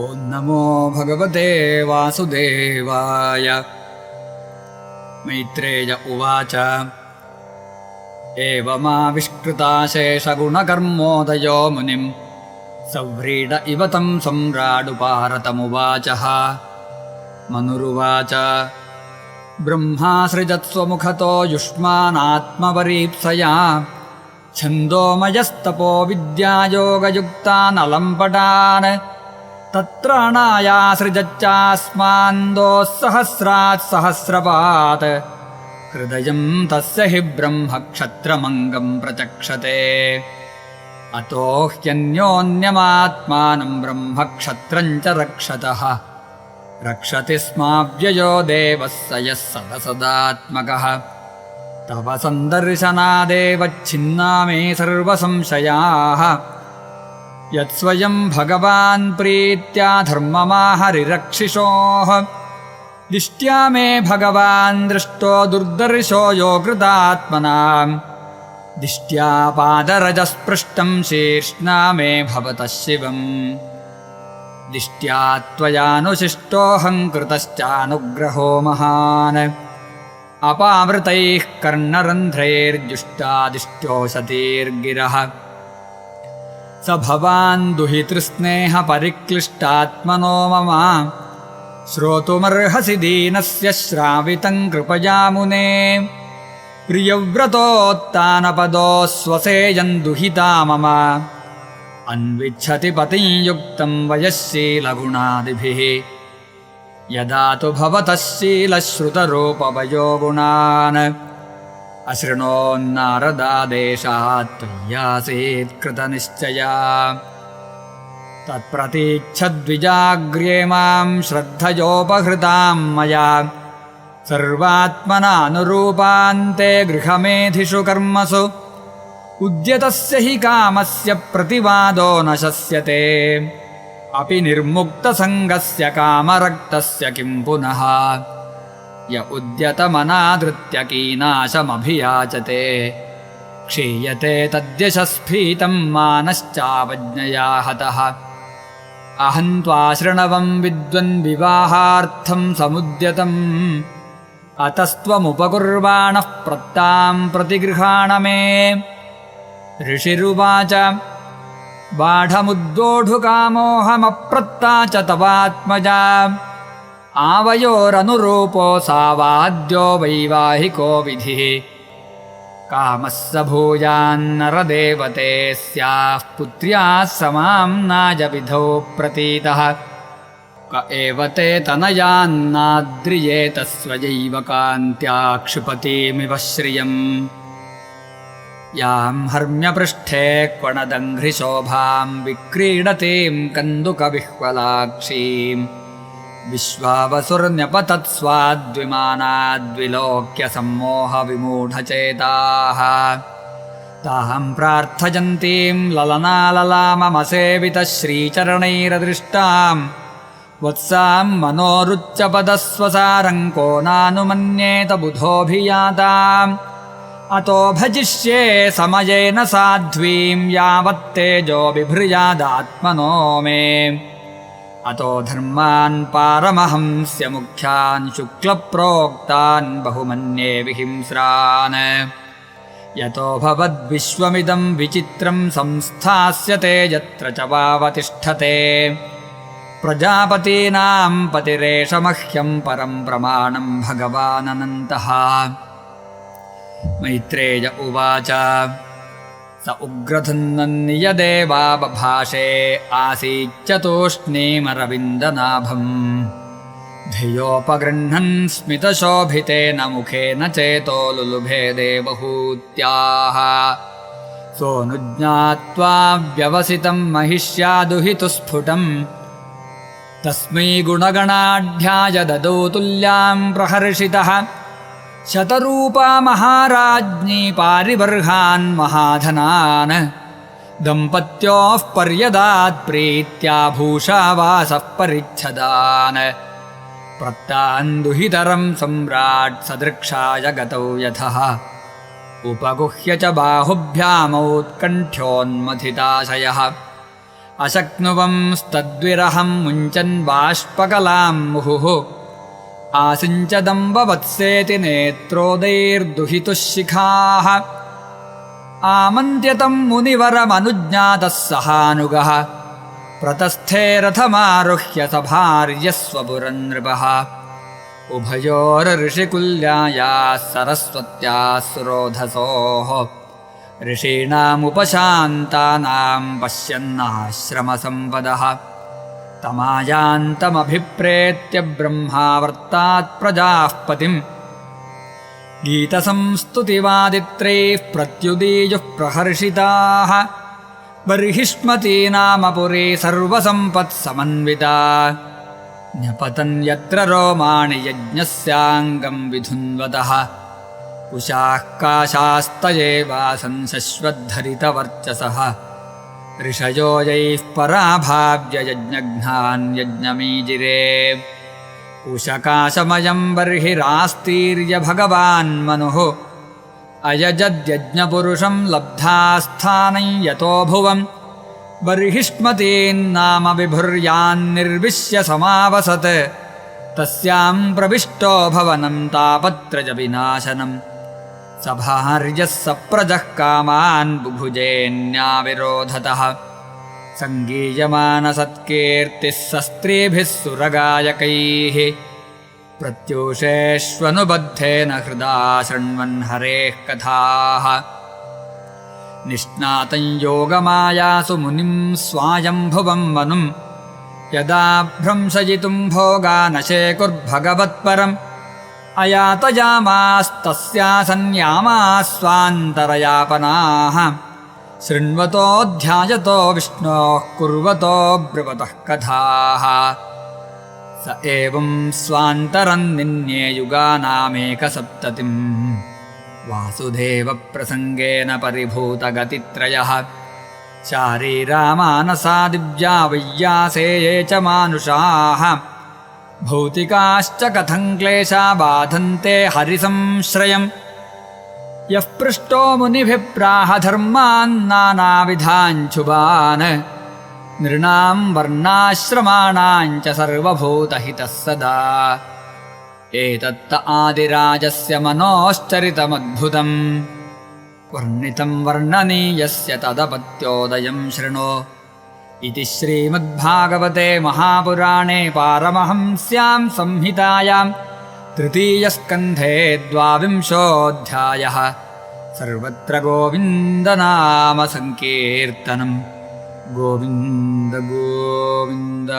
ॐ नमो भगवते वासुदेवाय। मैत्रेय उवाच एवमाविष्कृताशेषगुणकर्मोदयो मुनिं सव्रीड इव तं सम्राडुपारतमुवाचः। मनुरुवाच ब्रह्मासृजत्स्वमुखतो युष्मानात्मपरीप्सया छन्दोमयस्तपो विद्यायोगयुक्तानलम्पटान् तत्राणायासृजच्चास्मान्दोः सहस्रात् सहस्रपात् हृदयं तस्य हि ब्रह्मक्षत्रमङ्गं प्रचक्षते। अतो ह्यन्योन्यमात्मानं ब्रह्मक्षत्रं च रक्षतः रक्षति स्माव्ययो देवः स यः सदसदात्मकः। तव सन्दर्शनादेव छिन्ना मे सर्वसंशयाः यत्स्वयं भगवान् प्रीत्या धर्ममाहरिरक्षिषोः। दिष्ट्या मे भगवान् दृष्टो दुर्दर्शो यो कृतात्मनां दिष्ट्या पादरजस्पृष्टं शीर्ष्णा मे भवतः शिवम्। दिष्ट्या त्वयानुशिष्टोऽहं कृतश्चानुग्रहो महान् अपावृतैः कर्णरन्ध्रैर्जुष्टादिष्ट्योषतीर्गिरः। स भवान् दुहितृस्नेहपरिक्लिष्टात्मनो मम श्रोतुमर्हसि दीनस्य श्रावितं कृपया मुने। प्रियव्रतोत्तानपदो स्वसेयं दुहिता मम अन्विच्छति पतिं युक्तं वयःशीलगुणादिभिः। यदा तु भवतः शीलश्रुतरूपवयो गुणान् अशृणोन्नारदादेशात् त्वय्यासीत् कृतनिश्चया। तत्प्रतीच्छद्विजाग्र्ये मां श्रद्धयोपहृतां मया सर्वात्मनानुरूपान्ते गृहमेधिषु कर्मसु। उद्यतस्य हि कामस्य प्रतिवादो न शस्यते अपि निर्मुक्तसङ्गस्य कामरक्तस्य किं पुनः। य उद्यतमनादृत्य कीनाशमभियाचते क्षीयते तद्यशस्फीतं मानश्चावज्ञया हतः। अहं त्वाशृणवं विद्वन्विवाहार्थं समुद्यतम् अतस्त्वमुपकुर्वाणः प्रत्तां प्रतिगृहाण मे। ऋषिरुवाच बाढमुद्वोढुकामोऽहमप्रत्ता च तवात्मजा आवयोरनुरूपो सावाद्यो वैवाहिको विधिः। कामः स भूयान्नरदेवते स्याः पुत्र्याः समां नाजविधौ प्रतीतः। क एव ते तनयान्नाद्रियेत स्वयैव कान्त्या क्षिपतीमिव श्रियम्। यां हर्म्यपृष्ठे क्वणदङ्घ्रिशोभां विक्रीडतीं कन्दुकविह्वलाक्षीम् विश्वावसुर्न्यपतत्स्वाद्विमानाद्विलोक्य सम्मोहविमूढचेताः। तां प्रार्थयन्तीं ललनाललाममसेवितः श्रीचरणैरदृष्टां वत्सां मनोरुच्चपदस्वसारं को नानुमन्येत बुधोऽभियाताम्। अतो भजिष्ये समयेन साध्वीं यावत्तेजो बिभृयादात्मनो मे। अतो धर्मान् पारमहंस्य मुख्यान् शुक्लप्रोक्तान् बहुमन्ये विहिंस्रान्। यतो भवद्विश्वमिदं विचित्रं संस्थास्यते यत्र च वावतिष्ठते। प्रजापतीनां पतिरेष मह्यं परं प्रमाणं भगवाननन्तः। मैत्रेय उवाच स उग्रधन्वन्नियदेवा बभाषे आसीच्चतूष्णीमरविन्दनाभम् धियोपगृह्णन् स्मितशोभितेन मुखेन चेतो लुलुभे देवहूत्याः। सोऽनुज्ञात्वा व्यवसितं महिष्यादुहितुस्फुटम् तस्मै गुणगणाढ्याय ददौ तुल्यां प्रहर्षितः। शतरूपा महाराज्ञी पारिबर्हान् महाधनान् दम्पत्योः पर्यदात् प्रीत्या भूषावासः परिच्छदान्। प्रत्तान् दुहितरं सम्राट् सदृक्षाय गतौ यथः उपगुह्य च बाहुभ्यामौत्कण्ठ्योन्मथिताशयः अशक्नुवंस्तद्विरहं मुञ्चन् बाष्पकलां मुहुः आसिञ्चदम्बवत्सेति नेत्रोदैर्दुहितुः शिखाः आमन्त्यतं मुनिवरमनुज्ञातः सहानुगः प्रतस्थे रथमारुह्य सभार्यस्वपुरन्नृपः उभयोरऋषिकुल्यायाः सरस्वत्याः सुरोधसोः ऋषीणामुपशान्तानां पश्यन्नाश्रमसम्पदः तमायान्तमभिप्रेत्य ब्रह्मावर्तात् प्रजाः पतिम् गीतसंस्तुतिवादित्रैः प्रत्युदीयुः प्रहर्षिताः बर्हिष्मती नाम पुरी सर्वसम्पत्समन्विता न्यपतन् यत्र रोमाणि यज्ञस्याङ्गं विधुन्वतः कुशाः काशास्तयेवासन् शश्वद्धरितवर्चसः ऋषयो यैः पराभाव्य यज्ञघ्नान् यज्ञमीजिरे कुशकाशमयं बर्हिरास्तीर्य भगवान् मनुः अयजद्यज्ञपुरुषं लब्धास्थानं यतो भुवम् बर्हिष्मतीन्नाम विभुर्यान्निर्विश्य समावसत् तस्यां प्रविष्टो भवनं तापत्रयविनाशनम् सभार्यः सप्रजः कामान् बुभुजेऽन्याविरोधतः सङ्गीयमानसत्कीर्तिः सस्त्रीभिः सुरगायकैः प्रत्यूषेष्वनुबद्धेन हृदा शृण्वन् हरेः कथाः निष्णातं योगमायासु मुनिं स्वायम्भुवं मनुं यदा भ्रंशयितुं भोगानशेकुर्भगवत्परम् अयातयामास्तस्यासन्यामास्वान्तरयापनाः शृण्वतो ध्यायतो विष्णोः कुर्वतो ब्रुवतः कथाः स एवं स्वान्तरं निन्ये युगानामेकसप्ततिम् वासुदेवप्रसङ्गेन परिभूतगतित्रयः शारीरामानसा दिव्या वैयासे ये च मानुषाः भौतिकाश्च कथं क्लेशा बाधन्ते हरिसंश्रयम् यः पृष्टो मुनिभिः प्राह धर्मान् नानाविधाञ्छुबान् नृणां वर्णाश्रमाणां च सर्वभूतहितः सदा एतत्त आदिराजस्य मनोश्चरितमद्भुतम् वर्णितं वर्णनीयस्य तदपत्योदयं शृणु इति श्रीमद्भागवते महापुराणे पारमहंस्यां संहितायां तृतीयस्कन्धे 12 सर्वत्र गोविन्दनामसङ्कीर्तनं गोविन्द गोविन्द।